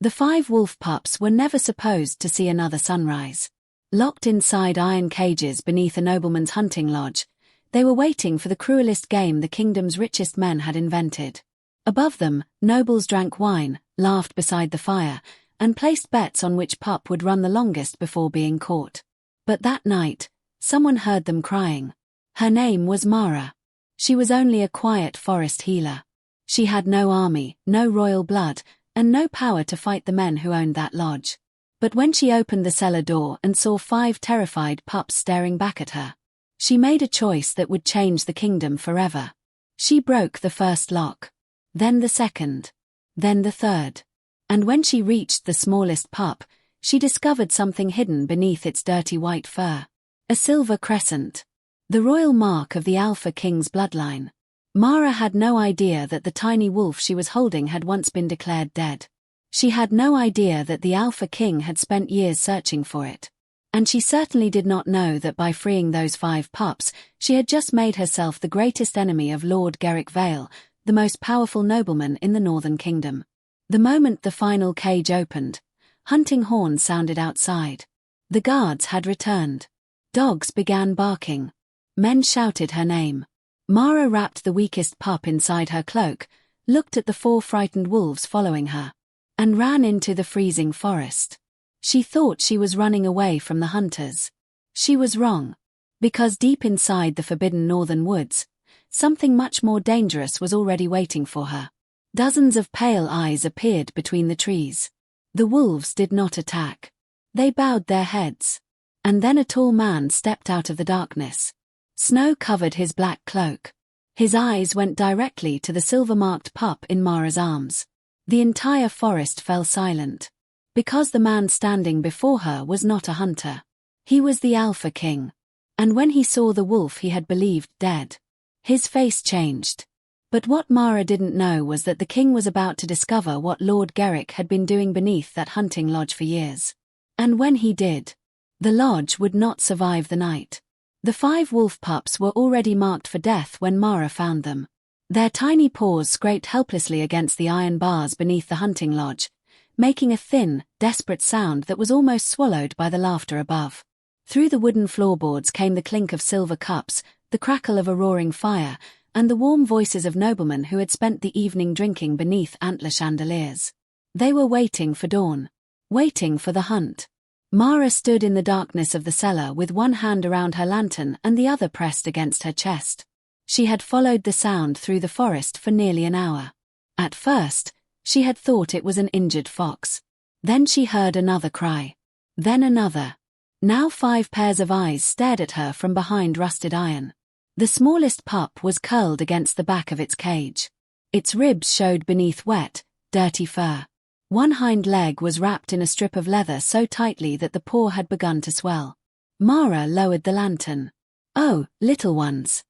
The 5 wolf pups were never supposed to see another sunrise. Locked inside iron cages beneath a nobleman's hunting lodge, they were waiting for the cruelest game the kingdom's richest men had invented. Above them, nobles drank wine, laughed beside the fire, and placed bets on which pup would run the longest before being caught. But that night, someone heard them crying. Her name was Mara. She was only a quiet forest healer. She had no army, no royal blood, and no power to fight the men who owned that lodge. But when she opened the cellar door and saw 5 terrified pups staring back at her, she made a choice that would change the kingdom forever. She broke the first lock, then the second, then the third. And when she reached the smallest pup, she discovered something hidden beneath its dirty white fur. A silver crescent. The royal mark of the Alpha King's bloodline. Mara had no idea that the tiny wolf she was holding had once been declared dead. She had no idea that the Alpha King had spent years searching for it. And she certainly did not know that by freeing those 5 pups, she had just made herself the greatest enemy of Lord Garrick Vale, the most powerful nobleman in the Northern Kingdom. The moment the final cage opened, hunting horns sounded outside. The guards had returned. Dogs began barking. Men shouted her name. Mara wrapped the weakest pup inside her cloak, looked at the 4 frightened wolves following her, and ran into the freezing forest. She thought she was running away from the hunters. She was wrong. Because deep inside the forbidden northern woods, something much more dangerous was already waiting for her. Dozens of pale eyes appeared between the trees. The wolves did not attack. They bowed their heads. And then a tall man stepped out of the darkness. Snow covered his black cloak. His eyes went directly to the silver-marked pup in Mara's arms. The entire forest fell silent. Because the man standing before her was not a hunter. He was the Alpha King. And when he saw the wolf he had believed dead, his face changed. But what Mara didn't know was that the king was about to discover what Lord Garrick had been doing beneath that hunting lodge for years. And when he did, the lodge would not survive the night. The 5 wolf pups were already marked for death when Mara found them. Their tiny paws scraped helplessly against the iron bars beneath the hunting lodge, making a thin, desperate sound that was almost swallowed by the laughter above. Through the wooden floorboards came the clink of silver cups, the crackle of a roaring fire, and the warm voices of noblemen who had spent the evening drinking beneath antler chandeliers. They were waiting for dawn. Waiting for the hunt. Mara stood in the darkness of the cellar with one hand around her lantern and the other pressed against her chest. She had followed the sound through the forest for nearly an hour. At first, she had thought it was an injured fox. Then she heard another cry. Then another. Now 5 pairs of eyes stared at her from behind rusted iron. The smallest pup was curled against the back of its cage. Its ribs showed beneath wet, dirty fur. One hind leg was wrapped in a strip of leather so tightly that the paw had begun to swell. Mara lowered the lantern. "Oh, little ones."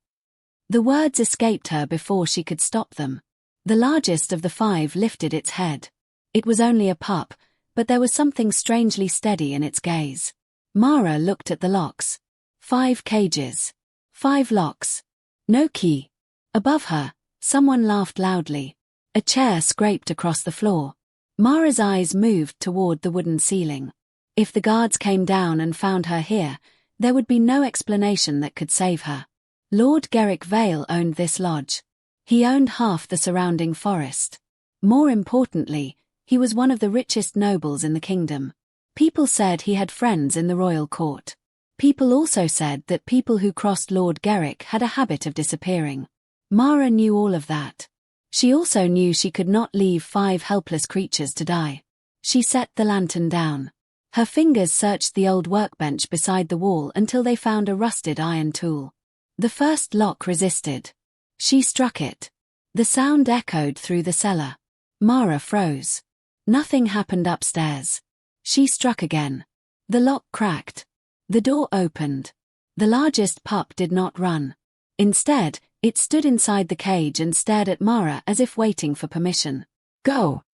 The words escaped her before she could stop them. The largest of the 5 lifted its head. It was only a pup, but there was something strangely steady in its gaze. Mara looked at the locks. 5 cages. 5 locks. No key. Above her, someone laughed loudly. A chair scraped across the floor. Mara's eyes moved toward the wooden ceiling. If the guards came down and found her here, there would be no explanation that could save her. Lord Garrick Vale owned this lodge. He owned half the surrounding forest. More importantly, he was one of the richest nobles in the kingdom. People said he had friends in the royal court. People also said that people who crossed Lord Garrick had a habit of disappearing. Mara knew all of that. She also knew she could not leave 5 helpless creatures to die. She set the lantern down. Her fingers searched the old workbench beside the wall until they found a rusted iron tool. The first lock resisted. She struck it. The sound echoed through the cellar. Mara froze. Nothing happened upstairs. She struck again. The lock cracked. The door opened. The largest pup did not run. Instead, it stood inside the cage and stared at Mara as if waiting for permission. "Go!"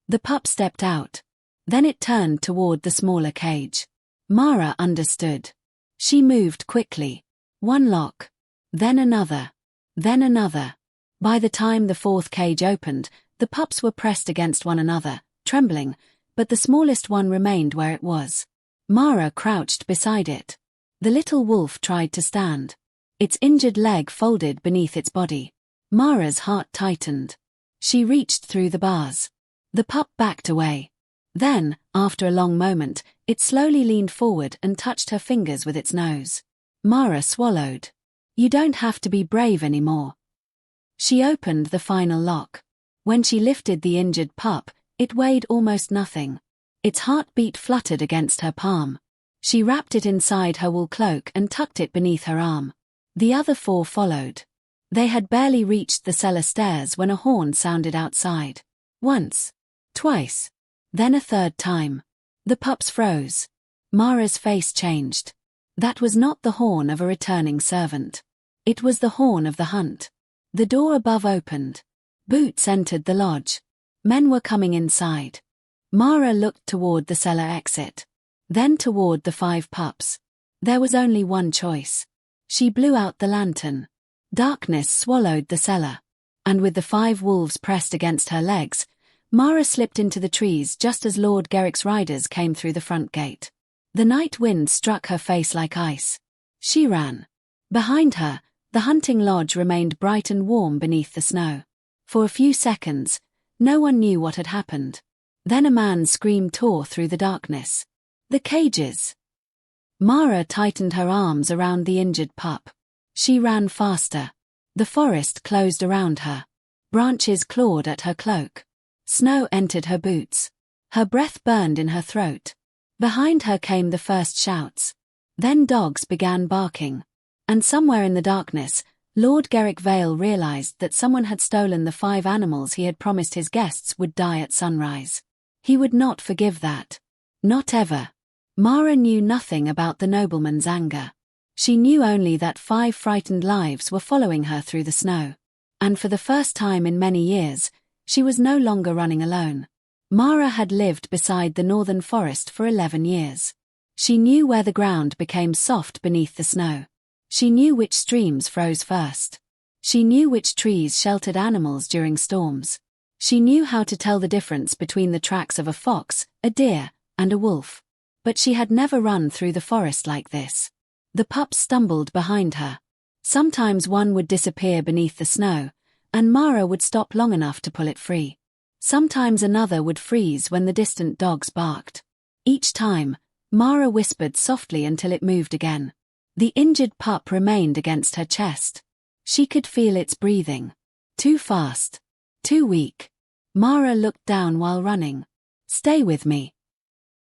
The pup stepped out. Then it turned toward the smaller cage. Mara understood. She moved quickly. One lock. Then another. Then another. By the time the 4th cage opened, the pups were pressed against one another, trembling, but the smallest one remained where it was. Mara crouched beside it. The little wolf tried to stand. Its injured leg folded beneath its body. Mara's heart tightened. She reached through the bars. The pup backed away. Then, after a long moment, it slowly leaned forward and touched her fingers with its nose. Mara swallowed. "You don't have to be brave anymore." She opened the final lock. When she lifted the injured pup, it weighed almost nothing. Its heartbeat fluttered against her palm. She wrapped it inside her wool cloak and tucked it beneath her arm. The other 4 followed. They had barely reached the cellar stairs when a horn sounded outside. Once. Twice. Then a third time. The pups froze. Mara's face changed. That was not the horn of a returning servant. It was the horn of the hunt. The door above opened. Boots entered the lodge. Men were coming inside. Mara looked toward the cellar exit. Then toward the 5 pups. There was only one choice. She blew out the lantern. Darkness swallowed the cellar. And with the 5 wolves pressed against her legs, Mara slipped into the trees just as Lord Garrick's riders came through the front gate. The night wind struck her face like ice. She ran. Behind her, the hunting lodge remained bright and warm beneath the snow. For a few seconds, no one knew what had happened. Then a man's scream tore through the darkness. "The cages!" Mara tightened her arms around the injured pup. She ran faster. The forest closed around her. Branches clawed at her cloak. Snow entered her boots. Her breath burned in her throat. Behind her came the first shouts. Then dogs began barking. And somewhere in the darkness, Lord Garrick Vale realized that someone had stolen the 5 animals he had promised his guests would die at sunrise. He would not forgive that. Not ever. Mara knew nothing about the nobleman's anger. She knew only that 5 frightened lives were following her through the snow. And for the first time in many years, she was no longer running alone. Mara had lived beside the northern forest for 11 years. She knew where the ground became soft beneath the snow. She knew which streams froze first. She knew which trees sheltered animals during storms. She knew how to tell the difference between the tracks of a fox, a deer, and a wolf. But she had never run through the forest like this. The pups stumbled behind her. Sometimes one would disappear beneath the snow, and Mara would stop long enough to pull it free. Sometimes another would freeze when the distant dogs barked. Each time, Mara whispered softly until it moved again. The injured pup remained against her chest. She could feel its breathing. Too fast. Too weak. Mara looked down while running. "Stay with me."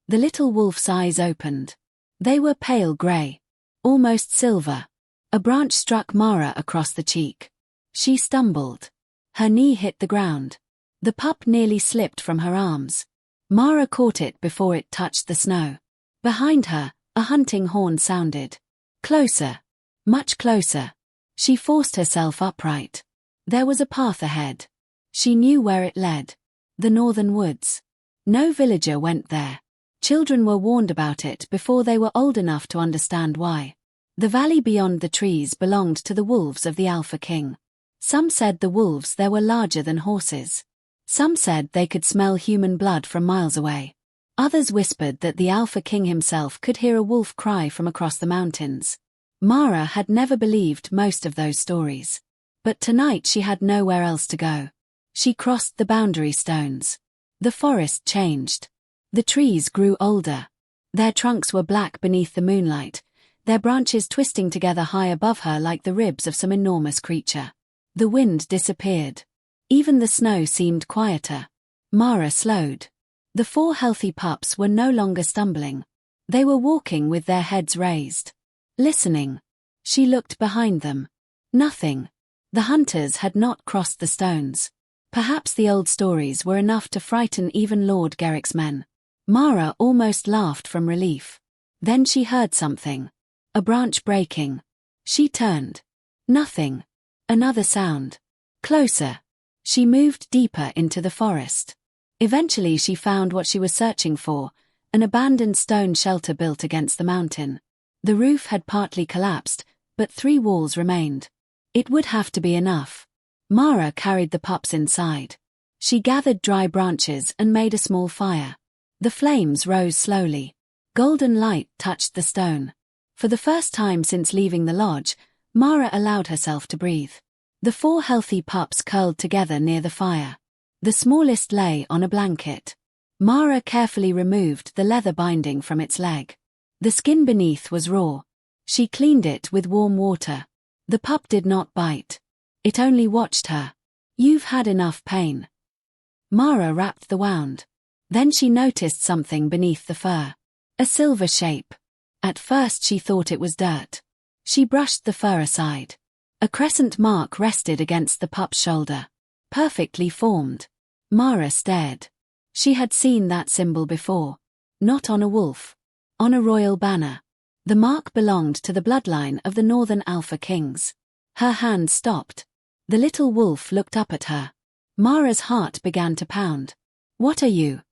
The little wolf's eyes opened. They were pale grey. Almost silver. A branch struck Mara across the cheek. She stumbled. Her knee hit the ground. The pup nearly slipped from her arms. Mara caught it before it touched the snow. Behind her, a hunting horn sounded. Closer. Much closer. She forced herself upright. There was a path ahead. She knew where it led. The northern woods. No villager went there. Children were warned about it before they were old enough to understand why. The valley beyond the trees belonged to the wolves of the Alpha King. Some said the wolves there were larger than horses. Some said they could smell human blood from miles away. Others whispered that the Alpha King himself could hear a wolf cry from across the mountains. Mara had never believed most of those stories. But tonight she had nowhere else to go. She crossed the boundary stones. The forest changed. The trees grew older. Their trunks were black beneath the moonlight, their branches twisting together high above her like the ribs of some enormous creature. The wind disappeared. Even the snow seemed quieter. Mara slowed. The 4 healthy pups were no longer stumbling. They were walking with their heads raised. Listening. She looked behind them. Nothing. The hunters had not crossed the stones. Perhaps the old stories were enough to frighten even Lord Garrick's men. Mara almost laughed from relief. Then she heard something. A branch breaking. She turned. Nothing. Another sound. Closer. She moved deeper into the forest. Eventually she found what she was searching for, an abandoned stone shelter built against the mountain. The roof had partly collapsed, but 3 walls remained. It would have to be enough. Mara carried the pups inside. She gathered dry branches and made a small fire. The flames rose slowly. Golden light touched the stone. For the first time since leaving the lodge, Mara allowed herself to breathe. The 4 healthy pups curled together near the fire. The smallest lay on a blanket. Mara carefully removed the leather binding from its leg. The skin beneath was raw. She cleaned it with warm water. The pup did not bite. It only watched her. "You've had enough pain." Mara wrapped the wound. Then she noticed something beneath the fur. A silver shape. At first she thought it was dirt. She brushed the fur aside. A crescent mark rested against the pup's shoulder. Perfectly formed. Mara stared. She had seen that symbol before. Not on a wolf. On a royal banner. The mark belonged to the bloodline of the northern Alpha Kings. Her hand stopped. The little wolf looked up at her. Mara's heart began to pound. "What are you?"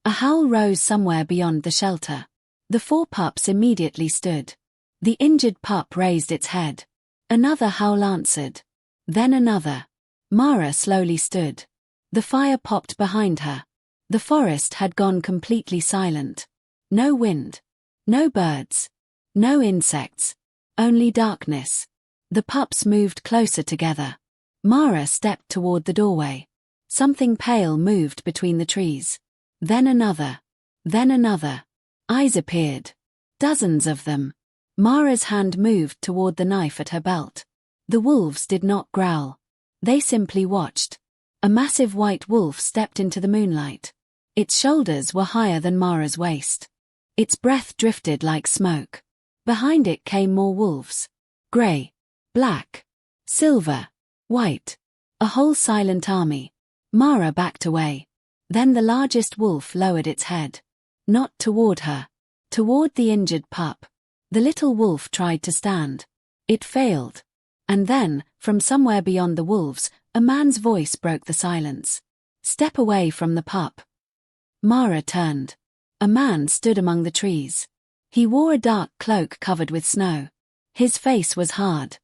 A howl rose somewhere beyond the shelter. The 4 pups immediately stood. The injured pup raised its head. Another howl answered. Then another. Mara slowly stood. The fire popped behind her. The forest had gone completely silent. No wind. No birds. No insects. Only darkness. The pups moved closer together. Mara stepped toward the doorway. Something pale moved between the trees. Then another. Then another. Eyes appeared. Dozens of them. Mara's hand moved toward the knife at her belt. The wolves did not growl. They simply watched. A massive white wolf stepped into the moonlight. Its shoulders were higher than Mara's waist. Its breath drifted like smoke. Behind it came more wolves. Grey. Black. Silver. White. A whole silent army. Mara backed away. Then the largest wolf lowered its head. Not toward her. Toward the injured pup. The little wolf tried to stand. It failed. And then, from somewhere beyond the wolves, a man's voice broke the silence. "Step away from the pup." Mara turned. A man stood among the trees. He wore a dark cloak covered with snow. His face was hard.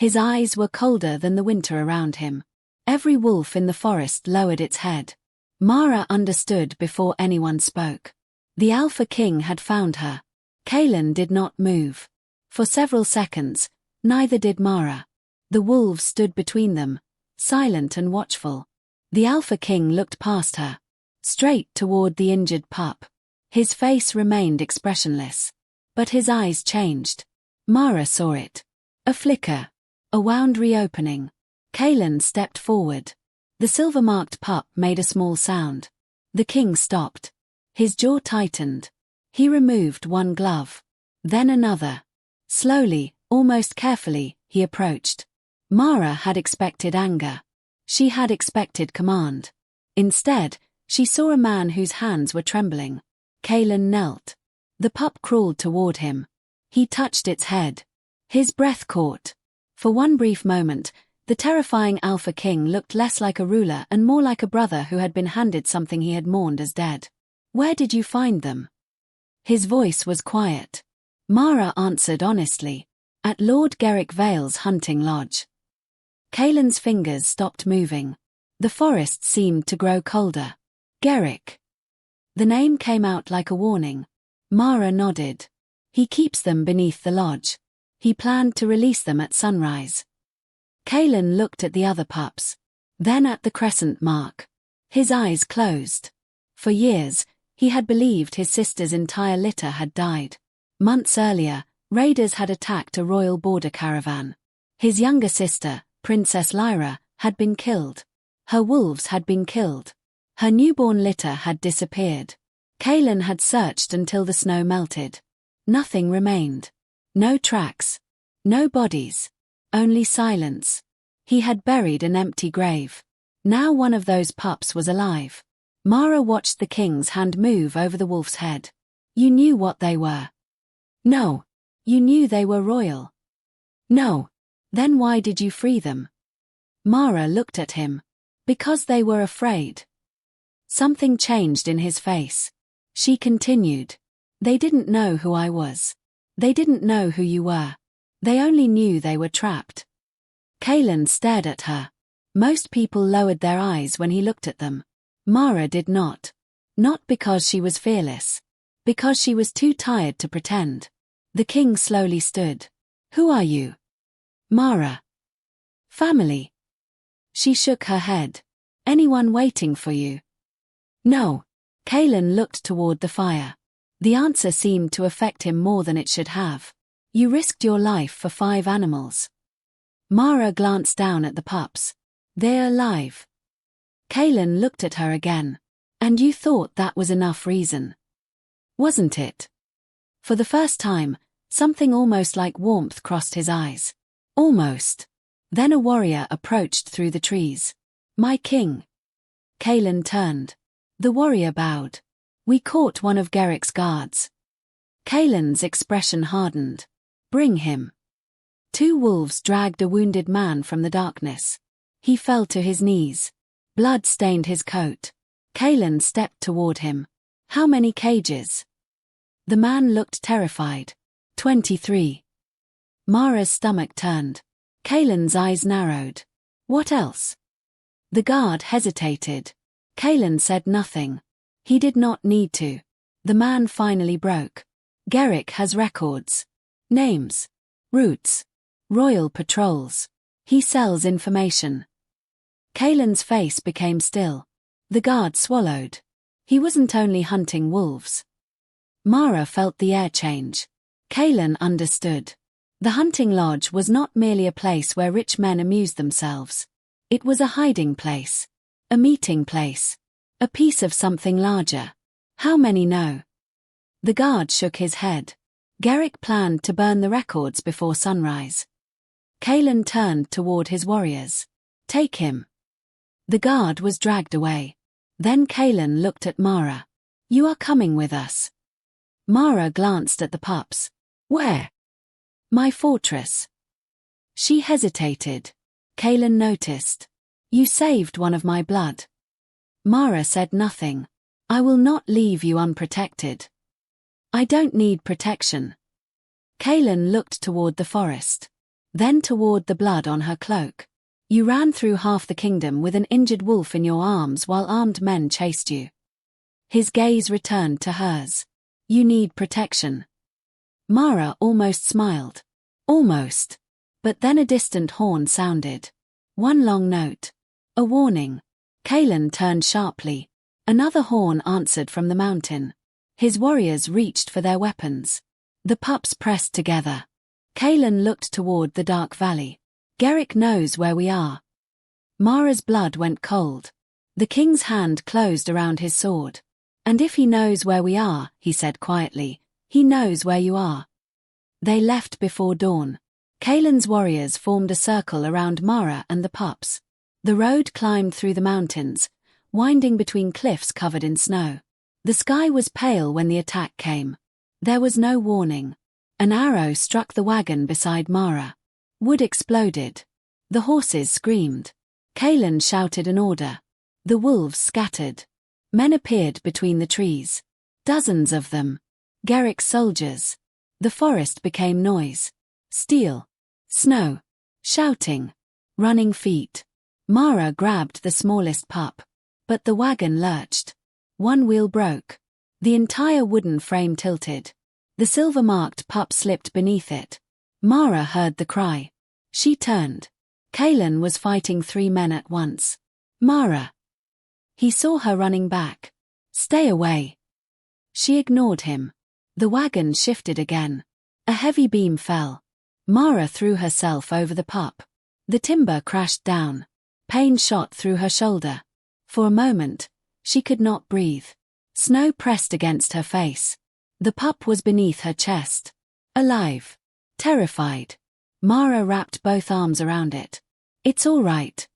His eyes were colder than the winter around him. Every wolf in the forest lowered its head. Mara understood before anyone spoke. The Alpha King had found her. Kaelen did not move. For several seconds, neither did Mara. The wolves stood between them, silent and watchful. The Alpha King looked past her. Straight toward the injured pup. His face remained expressionless. But his eyes changed. Mara saw it. A flicker. A wound reopening. Kaelen stepped forward. The silver-marked pup made a small sound. The king stopped. His jaw tightened. He removed one glove. Then another. Slowly, almost carefully, he approached. Mara had expected anger. She had expected command. Instead, she saw a man whose hands were trembling. Kaelen knelt. The pup crawled toward him. He touched its head. His breath caught. For one brief moment, the terrifying Alpha King looked less like a ruler and more like a brother who had been handed something he had mourned as dead. "Where did you find them?" His voice was quiet. Mara answered honestly. "At Lord Garrick Vale's hunting lodge." Kaelen's fingers stopped moving. The forest seemed to grow colder. "Garrick." The name came out like a warning. Mara nodded. "He keeps them beneath the lodge. He planned to release them at sunrise." Kaelen looked at the other pups. Then at the crescent mark. His eyes closed. For years, he had believed his sister's entire litter had died. Months earlier, raiders had attacked a royal border caravan. His younger sister, Princess Lyra, had been killed. Her wolves had been killed. Her newborn litter had disappeared. Kaelen had searched until the snow melted. Nothing remained. No tracks. No bodies. Only silence. He had buried an empty grave. Now one of those pups was alive. Mara watched the king's hand move over the wolf's head. "You knew what they were." "No." "You knew they were royal." "No." "Then why did you free them?" Mara looked at him. "Because they were afraid." Something changed in his face. She continued. "They didn't know who I was. They didn't know who you were. They only knew they were trapped." Kaelen stared at her. Most people lowered their eyes when he looked at them. Mara did not. Not because she was fearless. Because she was too tired to pretend. The king slowly stood. Who are you? Mara. Family. She shook her head. Anyone waiting for you? No. Kaelen looked toward the fire. The answer seemed to affect him more than it should have. You risked your life for 5 animals. Mara glanced down at the pups. They're alive. Kaelen looked at her again. And you thought that was enough reason. Wasn't it? For the first time, something almost like warmth crossed his eyes. Almost. Then a warrior approached through the trees. My king. Kaelen turned. The warrior bowed. We caught one of Garrick's guards. Kaelen's expression hardened. Bring him. 2 wolves dragged a wounded man from the darkness. He fell to his knees. Blood stained his coat. Kaelen stepped toward him. How many cages? The man looked terrified. 23. Mara's stomach turned. Kaelen's eyes narrowed. What else? The guard hesitated. Kaelen said nothing. He did not need to. The man finally broke. Garrick has records. Names. Routes. Royal patrols. He sells information. Kaelen's face became still. The guard swallowed. He wasn't only hunting wolves. Mara felt the air change. Kaelen understood. The hunting lodge was not merely a place where rich men amused themselves. It was a hiding place. A meeting place. A piece of something larger. How many know? The guard shook his head. Garrick planned to burn the records before sunrise. Kaelen turned toward his warriors. Take him. The guard was dragged away. Then Kaelen looked at Mara. You are coming with us. Mara glanced at the pups. Where? My fortress. She hesitated. Kaelen noticed. You saved one of my blood. Mara said nothing. I will not leave you unprotected. I don't need protection. Kaelen looked toward the forest. Then toward the blood on her cloak. You ran through half the kingdom with an injured wolf in your arms while armed men chased you. His gaze returned to hers. You need protection. Mara almost smiled. Almost. But then a distant horn sounded. One long note. A warning. Kaelen turned sharply. Another horn answered from the mountain. His warriors reached for their weapons. The pups pressed together. Kaelen looked toward the dark valley. Garrick knows where we are. Mara's blood went cold. The king's hand closed around his sword. And if he knows where we are, he said quietly, he knows where you are. They left before dawn. Kaelen's warriors formed a circle around Mara and the pups. The road climbed through the mountains, winding between cliffs covered in snow. The sky was pale when the attack came. There was no warning. An arrow struck the wagon beside Mara. Wood exploded. The horses screamed. Kaelen shouted an order. The wolves scattered. Men appeared between the trees. Dozens of them. Garrick's soldiers. The forest became noise. Steel. Snow. Shouting. Running feet. Mara grabbed the smallest pup. But the wagon lurched. One wheel broke. The entire wooden frame tilted. The silver-marked pup slipped beneath it. Mara heard the cry. She turned. Kaelen was fighting 3 men at once. Mara. He saw her running back. Stay away. She ignored him. The wagon shifted again. A heavy beam fell. Mara threw herself over the pup. The timber crashed down. Pain shot through her shoulder. For a moment, she could not breathe. Snow pressed against her face. The pup was beneath her chest. Alive. Terrified. Mara wrapped both arms around it. It's all right.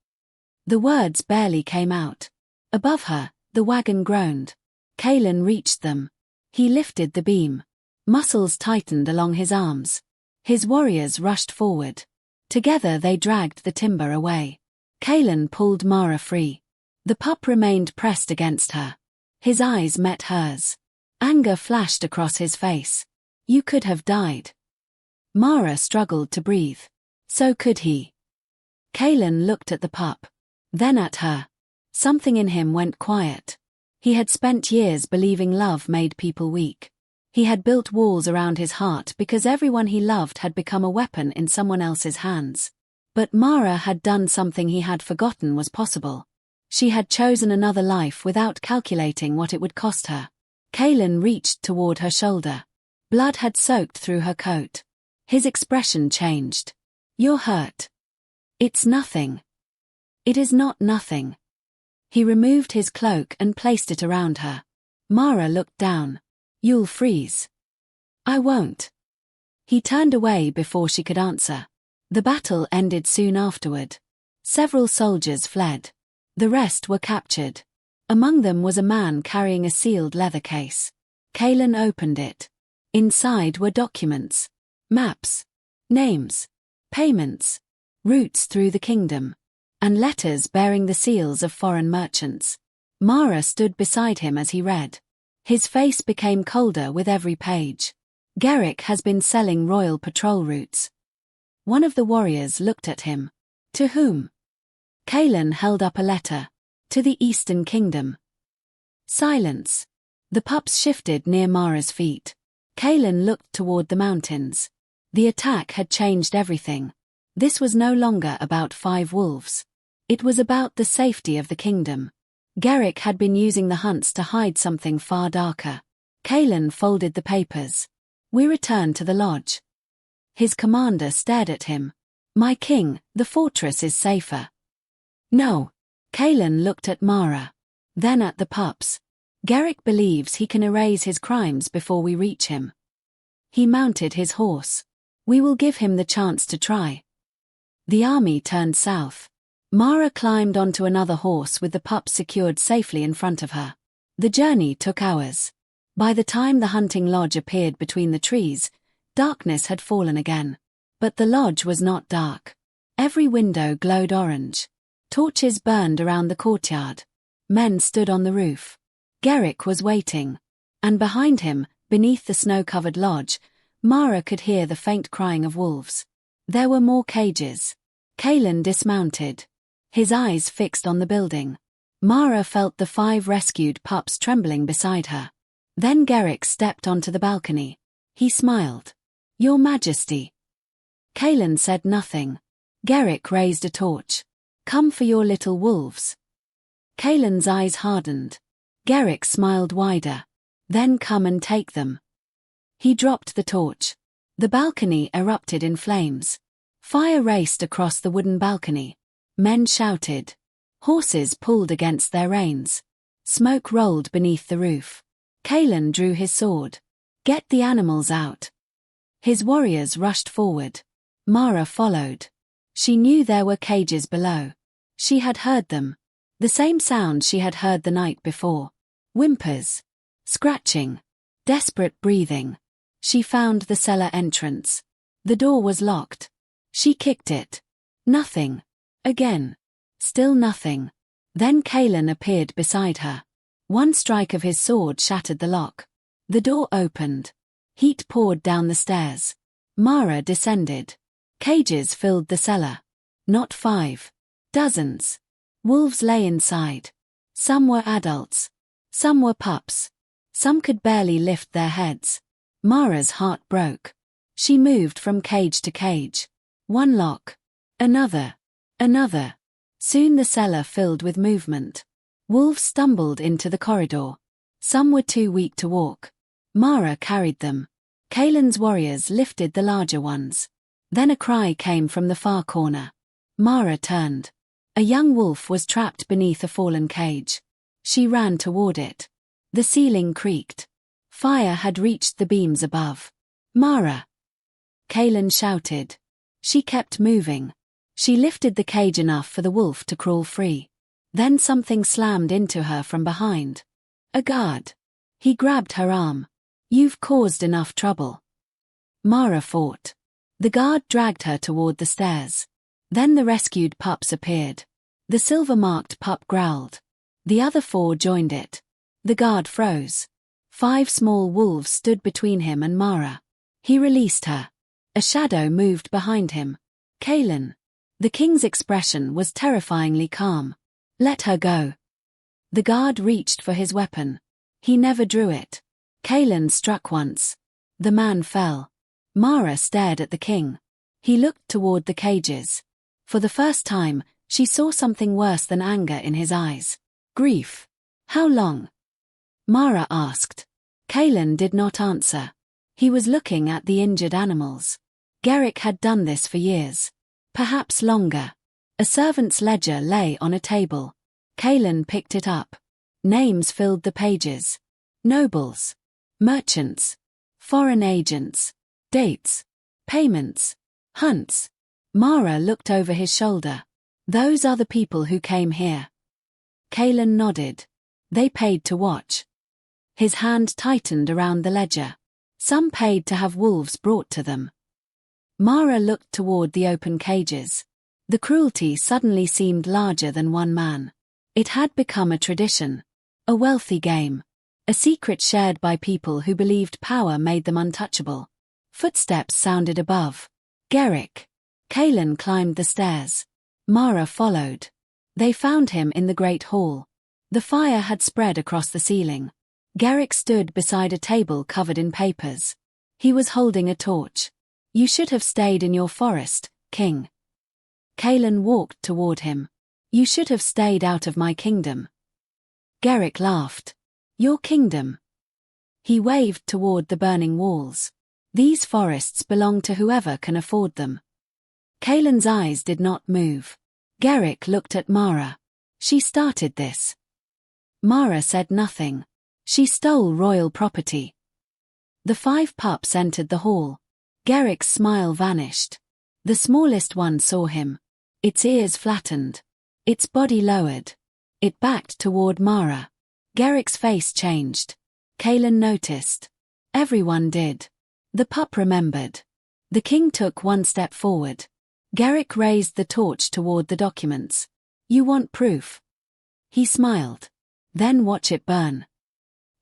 The words barely came out. Above her, the wagon groaned. Kaelen reached them. He lifted the beam. Muscles tightened along his arms. His warriors rushed forward. Together they dragged the timber away. Kaelen pulled Mara free. The pup remained pressed against her. His eyes met hers. Anger flashed across his face. You could have died. Mara struggled to breathe. So could he. Kaelen looked at the pup. Then at her. Something in him went quiet. He had spent years believing love made people weak. He had built walls around his heart because everyone he loved had become a weapon in someone else's hands. But Mara had done something he had forgotten was possible. She had chosen another life without calculating what it would cost her. Kaelen reached toward her shoulder. Blood had soaked through her coat. His expression changed. "You're hurt." "It's nothing." "It is not nothing." He removed his cloak and placed it around her. Mara looked down. "You'll freeze." "I won't." He turned away before she could answer. The battle ended soon afterward. Several soldiers fled. The rest were captured. Among them was a man carrying a sealed leather case. Kaelen opened it. Inside were documents. Maps. Names. Payments. Routes through the kingdom. And letters bearing the seals of foreign merchants. Mara stood beside him as he read. His face became colder with every page. "Garrick has been selling royal patrol routes." One of the warriors looked at him. "To whom?" Kaelen held up a letter. "To the Eastern Kingdom." Silence. The pups shifted near Mara's feet. Kaelen looked toward the mountains. The attack had changed everything. This was no longer about 5 wolves. It was about the safety of the kingdom. Garrick had been using the hunts to hide something far darker. Kaelen folded the papers. "We return to the lodge." His commander stared at him. "My king, the fortress is safer." "No." Kaelen looked at Mara. Then at the pups. "Garrick believes he can erase his crimes before we reach him." He mounted his horse. "We will give him the chance to try." The army turned south. Mara climbed onto another horse with the pups secured safely in front of her. The journey took hours. By the time the hunting lodge appeared between the trees, darkness had fallen again. But the lodge was not dark. Every window glowed orange. Torches burned around the courtyard. Men stood on the roof. Garrick was waiting. And behind him, beneath the snow-covered lodge, Mara could hear the faint crying of wolves. There were more cages. Kaelen dismounted. His eyes fixed on the building. Mara felt the 5 rescued pups trembling beside her. Then Garrick stepped onto the balcony. He smiled. "Your Majesty." Kaelen said nothing. Garrick raised a torch. "Come for your little wolves." Kaelen's eyes hardened. Garrick smiled wider. "Then come and take them." He dropped the torch. The balcony erupted in flames. Fire raced across the wooden balcony. Men shouted. Horses pulled against their reins. Smoke rolled beneath the roof. Kaelen drew his sword. "Get the animals out." His warriors rushed forward. Mara followed. She knew there were cages below. She had heard them. The same sound she had heard the night before. Whimpers. Scratching. Desperate breathing. She found the cellar entrance. The door was locked. She kicked it. Nothing. Again. Still nothing. Then Kaelen appeared beside her. One strike of his sword shattered the lock. The door opened. Heat poured down the stairs. Mara descended. Cages filled the cellar. Not 5. Dozens. Wolves lay inside. Some were adults. Some were pups. Some could barely lift their heads. Mara's heart broke. She moved from cage to cage. One lock. Another. Another. Soon the cellar filled with movement. Wolves stumbled into the corridor. Some were too weak to walk. Mara carried them. Kaelen's warriors lifted the larger ones. Then a cry came from the far corner. Mara turned. A young wolf was trapped beneath a fallen cage. She ran toward it. The ceiling creaked. Fire had reached the beams above. "Mara!" Kaelen shouted. She kept moving. She lifted the cage enough for the wolf to crawl free. Then something slammed into her from behind. A guard. He grabbed her arm. "You've caused enough trouble." Mara fought. The guard dragged her toward the stairs. Then the rescued pups appeared. The silver-marked pup growled. The other 4 joined it. The guard froze. 5 small wolves stood between him and Mara. He released her. A shadow moved behind him. Kaelen. The king's expression was terrifyingly calm. Let her go. The guard reached for his weapon. He never drew it. Kaelen struck once. The man fell. Mara stared at the king. He looked toward the cages. For the first time, she saw something worse than anger in his eyes. Grief. How long? Mara asked. Kaelen did not answer. He was looking at the injured animals. Garrick had done this for years. Perhaps longer. A servant's ledger lay on a table. Kaelen picked it up. Names filled the pages. Nobles. Merchants. Foreign agents. Dates. Payments. Hunts. Mara looked over his shoulder. Those are the people who came here. Kaelen nodded. They paid to watch. His hand tightened around the ledger. Some paid to have wolves brought to them. Mara looked toward the open cages. The cruelty suddenly seemed larger than one man. It had become a tradition. A wealthy game. A secret shared by people who believed power made them untouchable. Footsteps sounded above. Garrick. Kaelen climbed the stairs. Mara followed. They found him in the great hall. The fire had spread across the ceiling. Garrick stood beside a table covered in papers. He was holding a torch. You should have stayed in your forest, king. Kaelen walked toward him. You should have stayed out of my kingdom. Garrick laughed. Your kingdom. He waved toward the burning walls. These forests belong to whoever can afford them. Kaelen's eyes did not move. Garrick looked at Mara. She started this. Mara said nothing. She stole royal property. The 5 pups entered the hall. Garrick's smile vanished. The smallest one saw him. Its ears flattened. Its body lowered. It backed toward Mara. Garrick's face changed. Kaelen noticed. Everyone did. The pup remembered. The king took one step forward. Garrick raised the torch toward the documents. You want proof? He smiled. Then watch it burn.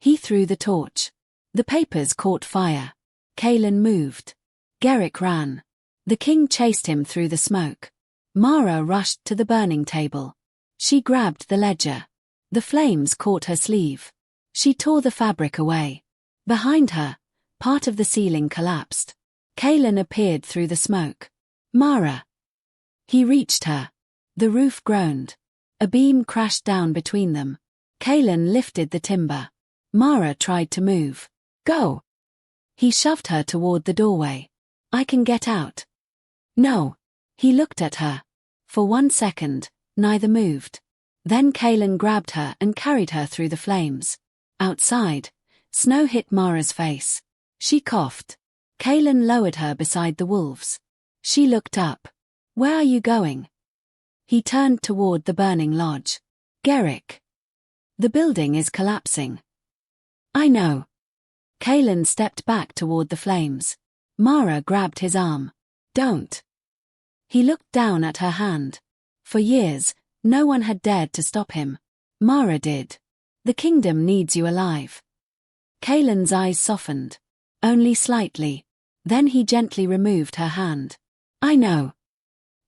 He threw the torch. The papers caught fire. Kaelen moved. Garrick ran. The king chased him through the smoke. Mara rushed to the burning table. She grabbed the ledger. The flames caught her sleeve. She tore the fabric away. Behind her, part of the ceiling collapsed. Kaelen appeared through the smoke. Mara. He reached her. The roof groaned. A beam crashed down between them. Kaelen lifted the timber. Mara tried to move. Go. He shoved her toward the doorway. I can get out. No. He looked at her. For 1 second, neither moved. Then Kaelen grabbed her and carried her through the flames. Outside, snow hit Mara's face. She coughed. Kaelen lowered her beside the wolves. She looked up. Where are you going? He turned toward the burning lodge. Garrick. The building is collapsing. I know. Kaelen stepped back toward the flames. Mara grabbed his arm. Don't. He looked down at her hand. For years, no one had dared to stop him. Mara did. The kingdom needs you alive. Kaelen's eyes softened. Only slightly. Then he gently removed her hand. I know.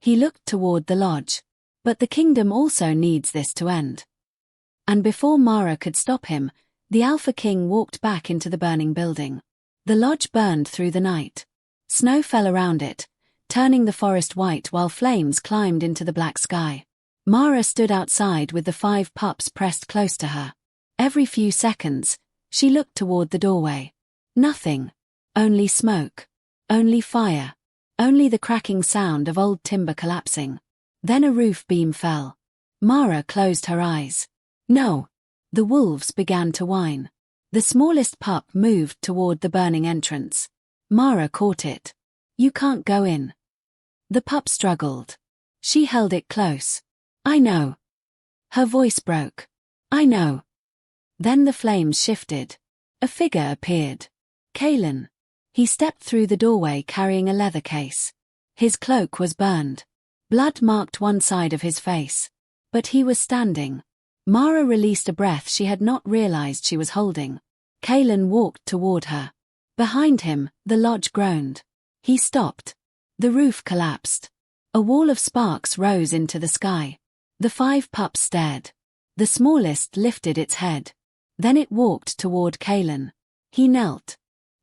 He looked toward the lodge. But the kingdom also needs this to end. And before Mara could stop him, the Alpha King walked back into the burning building. The lodge burned through the night. Snow fell around it, turning the forest white while flames climbed into the black sky. Mara stood outside with the 5 pups pressed close to her. Every few seconds, she looked toward the doorway. Nothing. Only smoke. Only fire. Only the cracking sound of old timber collapsing. Then a roof beam fell. Mara closed her eyes. No. The wolves began to whine. The smallest pup moved toward the burning entrance. Mara caught it. You can't go in. The pup struggled. She held it close. I know. Her voice broke. I know. Then the flames shifted. A figure appeared. Kaelen. He stepped through the doorway carrying a leather case. His cloak was burned. Blood marked one side of his face. But he was standing. Mara released a breath she had not realized she was holding. Kaelen walked toward her. Behind him, the lodge groaned. He stopped. The roof collapsed. A wall of sparks rose into the sky. The 5 pups stared. The smallest lifted its head. Then it walked toward Kaelen. He knelt.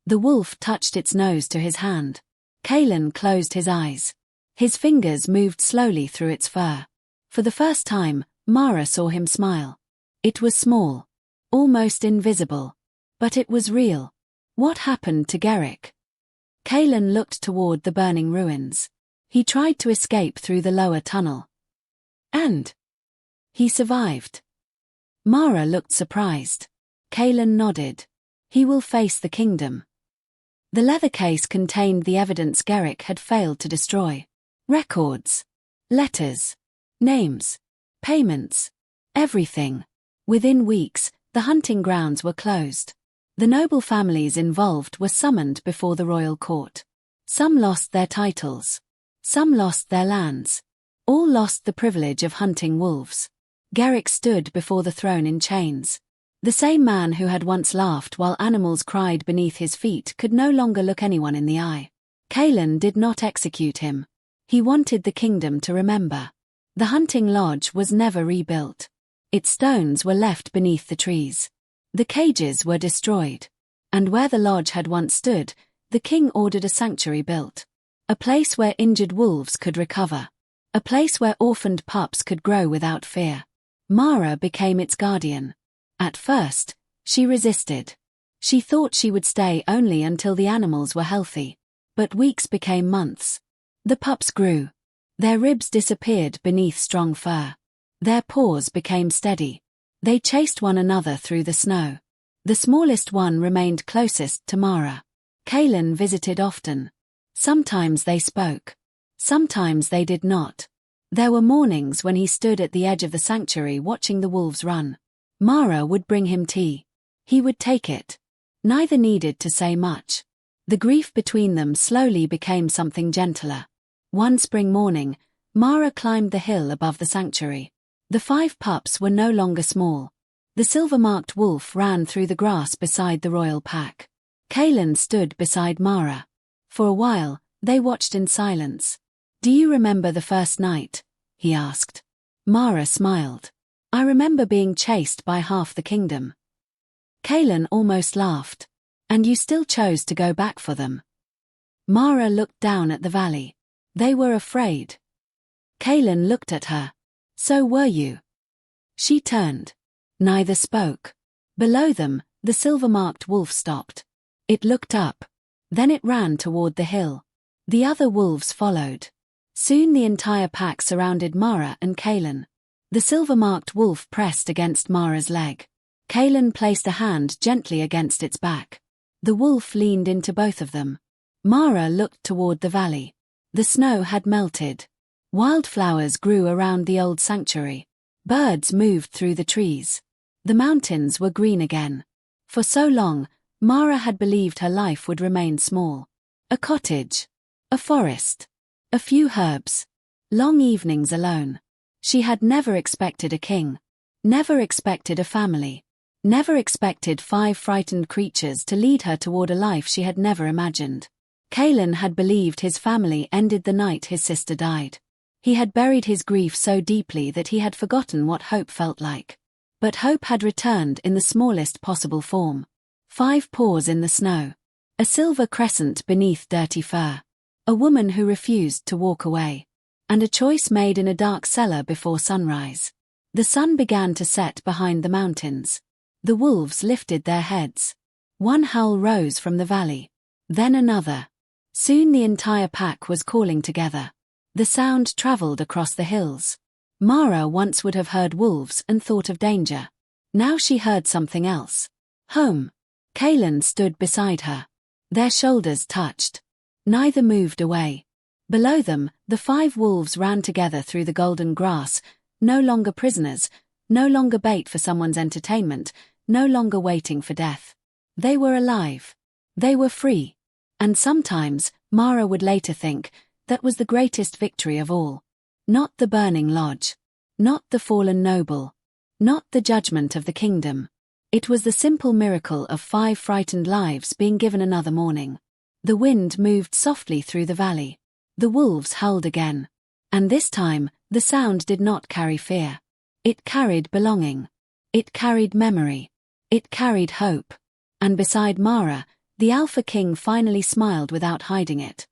The wolf touched its nose to his hand. Kaelen closed his eyes. His fingers moved slowly through its fur. For the first time, Mara saw him smile. It was small. Almost invisible. But it was real. What happened to Garrick? Kaelen looked toward the burning ruins. He tried to escape through the lower tunnel. And he survived. Mara looked surprised. Kaelen nodded. He will face the kingdom. The leather case contained the evidence Garrick had failed to destroy. Records. Letters. Names. Payments. Everything. Within weeks, the hunting grounds were closed. The noble families involved were summoned before the royal court. Some lost their titles. Some lost their lands. All lost the privilege of hunting wolves. Garrick stood before the throne in chains. The same man who had once laughed while animals cried beneath his feet could no longer look anyone in the eye. Kaelen did not execute him. He wanted the kingdom to remember. The hunting lodge was never rebuilt. Its stones were left beneath the trees. The cages were destroyed. And where the lodge had once stood, the king ordered a sanctuary built. A place where injured wolves could recover. A place where orphaned pups could grow without fear. Mara became its guardian. At first, she resisted. She thought she would stay only until the animals were healthy. But weeks became months. The pups grew. Their ribs disappeared beneath strong fur. Their paws became steady. They chased one another through the snow. The smallest one remained closest to Mara. Kaelen visited often. Sometimes they spoke. Sometimes they did not. There were mornings when he stood at the edge of the sanctuary watching the wolves run. Mara would bring him tea. He would take it. Neither needed to say much. The grief between them slowly became something gentler. One spring morning, Mara climbed the hill above the sanctuary. The 5 pups were no longer small. The silver-marked wolf ran through the grass beside the royal pack. Kaelen stood beside Mara. For a while, they watched in silence. "Do you remember the first night?" he asked. Mara smiled. "I remember being chased by half the kingdom." Kaelen almost laughed. "And you still chose to go back for them." Mara looked down at the valley. "They were afraid." Kaelen looked at her. "So were you." She turned. Neither spoke. Below them, the silver-marked wolf stopped. It looked up. Then it ran toward the hill. The other wolves followed. Soon the entire pack surrounded Mara and Kaelen. The silver-marked wolf pressed against Mara's leg. Kaelen placed a hand gently against its back. The wolf leaned into both of them. Mara looked toward the valley. The snow had melted. Wildflowers grew around the old sanctuary. Birds moved through the trees. The mountains were green again. For so long, Mara had believed her life would remain small. A cottage. A forest. A few herbs. Long evenings alone. She had never expected a king. Never expected a family. Never expected 5 frightened creatures to lead her toward a life she had never imagined. Kaelen had believed his family ended the night his sister died. He had buried his grief so deeply that he had forgotten what hope felt like. But hope had returned in the smallest possible form. 5 paws in the snow. A silver crescent beneath dirty fur. A woman who refused to walk away. And a choice made in a dark cellar before sunrise. The sun began to set behind the mountains. The wolves lifted their heads. One howl rose from the valley. Then another. Soon the entire pack was calling together. The sound traveled across the hills. Mara once would have heard wolves and thought of danger. Now she heard something else. Home. Kaelen stood beside her. Their shoulders touched. Neither moved away. Below them, the 5 wolves ran together through the golden grass, no longer prisoners, no longer bait for someone's entertainment, no longer waiting for death. They were alive. They were free. And sometimes, Mara would later think, that was the greatest victory of all. Not the burning lodge. Not the fallen noble. Not the judgment of the kingdom. It was the simple miracle of 5 frightened lives being given another morning. The wind moved softly through the valley. The wolves howled again. And this time, The sound did not carry fear. It carried belonging. It carried memory. It carried hope. And beside Mara, the Alpha King finally smiled without hiding it.